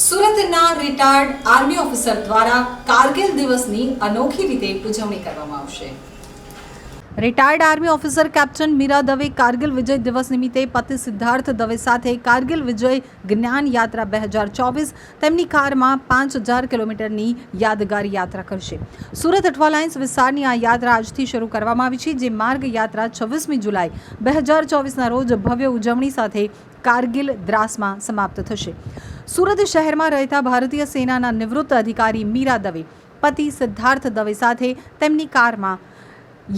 સુરતના retired army officer દ્વારા કારગિલ દિવસની અનોખી રીતે ઉજવણી કરવામાં આવશે। Retired army officer captain Meera Dave Kargil Vijay Diwas નિમિત્તે પતિ સિદ્ધાર્થ દવે સાથે કારગિલ વિજય જ્ઞાન યાત્રા 2024 તેમની કારમાં 5000 કિલોમીટરની યાદગારી યાત્રા કરશે। સુરત અઠવા લાઇન્સ વિસ્તારની આ યાત્રા આજથી શરૂ કરવામાં આવી છે, જે માર્ગ યાત્રા 26મી જુલાઈ 2024ના રોજ ભવ્ય ઉજવણી સાથે કારગિલ દ્રાસમાં સમાપ્ત થશે। સુરત શહેરમાં રહેતા ભારતીય સેનાના નિવૃત્ત અધિકારી મીરા દવે પતિ સિદ્ધાર્થ દવે સાથે તેમની કારમાં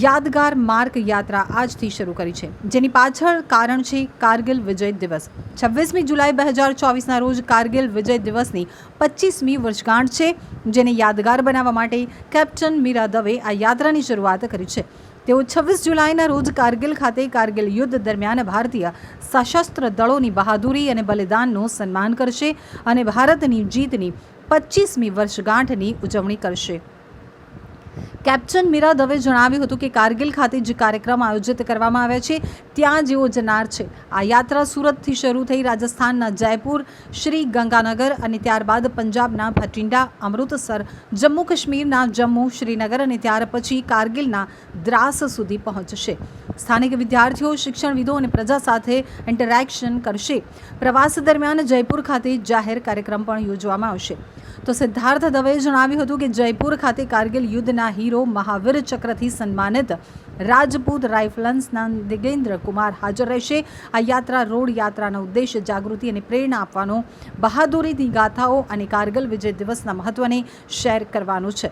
યાદગાર માર્ગ યાત્રા આજથી શરૂ કરી છે, જેની પાછળ કારણ છે કારગિલ વિજય દિવસ। 26મી જુલાઈ 2024ના રોજ કારગિલ વિજય દિવસની 25મી વર્ષગાંઠ છે, જેને યાદગાર બનાવવા માટે કેપ્ટન મીરા દવે આ યાત્રાની શરૂઆત કરી છે। તેઓ 26 જુલાઈના રોજ કારગિલ ખાતે કારગિલ યુદ્ધ દરમિયાન ભારતીય સશસ્ત્ર દળોની બહાદુરી અને બલિદાનનું સન્માન કરશે અને ભારતની જીતની 25મી વર્ષગાંઠની ઉજવણી કરશે। કેપ્ટન મીરા દવે જણાવ્યું હતું કે કારગિલ ખાતે જે કાર્યક્રમ આયોજિત કરવામાં આવ્યા છે ત્યાં જેઓ જનાર છે। આ યાત્રા સુરતથી શરૂ થઈ રાજસ્થાનના જયપુર, શ્રી ગંગાનગર અને ત્યારબાદ પંજાબના ભટિંડા, અમૃતસર, જમ્મુ કાશ્મીરના જમ્મુ, શ્રીનગર અને ત્યાર પછી કારગિલના દ્રાસ સુધી પહોંચશે। સ્થાનિક વિદ્યાર્થીઓ, શિક્ષણવિદો અને પ્રજા સાથે ઇન્ટરેક્શન કરશે। પ્રવાસ દરમિયાન જયપુર ખાતે જાહેર કાર્યક્રમ પણ યોજવામાં આવશે। તો સિદ્ધાર્થ દવેએ જણાવ્યું હતું કે જયપુર ખાતે કારગિલ યુદ્ધના હીરો મહાવીર ચક્રથી સન્માનિત રાજપૂત રાઇફલ્સના દિગેન્દ્ર કુમાર હાજર રહેશે। આ યાત્રા રોડ યાત્રાનો ઉદ્દેશ્ય જાગૃતિ અને પ્રેરણા આપવાનો, બહાદુરીની ગાથાઓ અને કારગિલ વિજય દિવસના મહત્વને શેર કરવાનો છે।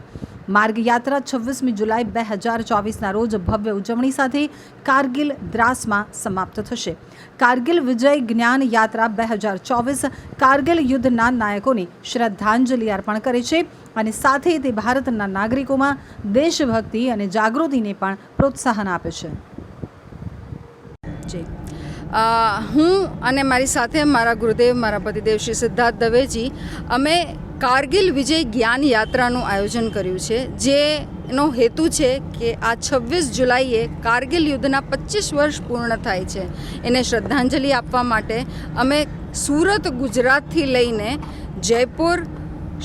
માર્ગ યાત્રા 26મી જુલાઈ 2024ના રોજ ભવ્ય ઉજવણી સાથે કારગિલ દ્રાસમાં સમાપ્ત થશે। કારગિલ વિજય જ્ઞાન યાત્રા 2024 કારગિલ યુદ્ધના નાયકોને શ્રદ્ધાંજલિ અર્પણ કરે છે અને સાથે તે ભારતના નાગરિકોમાં દેશભક્તિ અને જાગૃતિને પણ પ્રોત્સાહન આપે છે। હું અને મારી સાથે મારા ગુરુદેવ, મારા પતિદેવ શ્રી સિદ્ધાર્થ દવેજી અમે કારગિલ વિજય જ્ઞાન યાત્રાનું આયોજન કર્યું છે, જેનો હેતુ છે કે આ 26 જુલાઈએ કારગિલ યુદ્ધના 25 વર્ષ પૂર્ણ થાય છે, એને શ્રદ્ધાંજલિ આપવા માટે અમે સુરત, ગુજરાતથી લઈને જયપુર,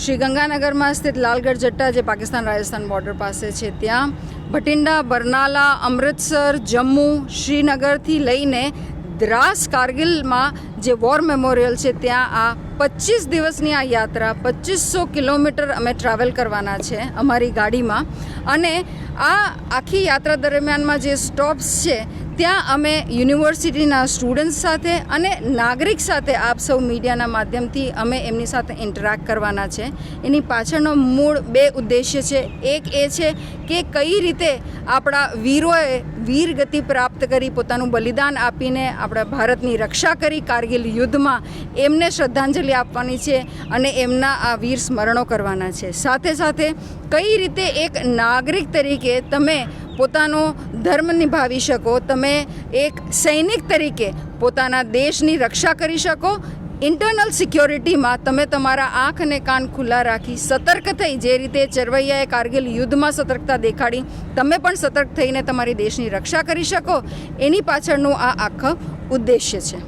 શ્રી ગંગાનગરમાં સ્થિત લાલગઢ જટ્ટા, જે પાકિસ્તાન રાજસ્થાન બોર્ડર પાસે છે, ત્યાં ભટિંડા, બરનાલા, અમૃતસર, જમ્મુ, શ્રીનગરથી લઈને દ્રાસ કારગિલમાં જે વોર મેમોરિયલ છે ત્યાં આ 25 દિવસની આ યાત્રા 2500 કિલોમીટર અમે ટ્રાવેલ કરવાના છે અમારી ગાડીમાં। અને આ આખી યાત્રા દરમિયાનમાં જે સ્ટોપ્સ છે ત્યાં અમે યુનિવર્સિટીના સ્ટુડન્ટ્સ સાથે અને નાગરિક સાથે આપ સૌ મીડિયાના માધ્યમથી અમે એમની સાથે ઇન્ટરેક્ટ કરવાના છે। એની પાછળનો મૂળ બે ઉદ્દેશ્ય છે। એક એ છે કે કઈ રીતે આપણા વીરોએ વીરગતિ પ્રાપ્ત કરી, પોતાનું બલિદાન આપીને આપણા ભારતની રક્ષા કરી કારગિલ યુદ્ધમાં, એમને શ્રદ્ધાંજલિ આપવાની છે અને એમના આ વીર સ્મરણો કરવાના છે। સાથે સાથે કઈ રીતે એક નાગરિક તરીકે તમે પોતાનો ધર્મ નિભાવી શકો, તમે એક સૈનિક તરીકે પોતાના દેશની રક્ષા કરી શકો। ઇન્ટરનલ સિક્યોરિટીમાં તમે તમારા આંખ અને કાન ખુલ્લા રાખી સતર્ક થઈ, જે રીતે ચરવૈયાએ કારગિલ યુદ્ધમાં સતર્કતા દેખાડી, તમે પણ સતર્ક થઈને તમારી દેશની રક્ષા કરી શકો, એની પાછળનું આ આખો ઉદ્દેશ્ય છે।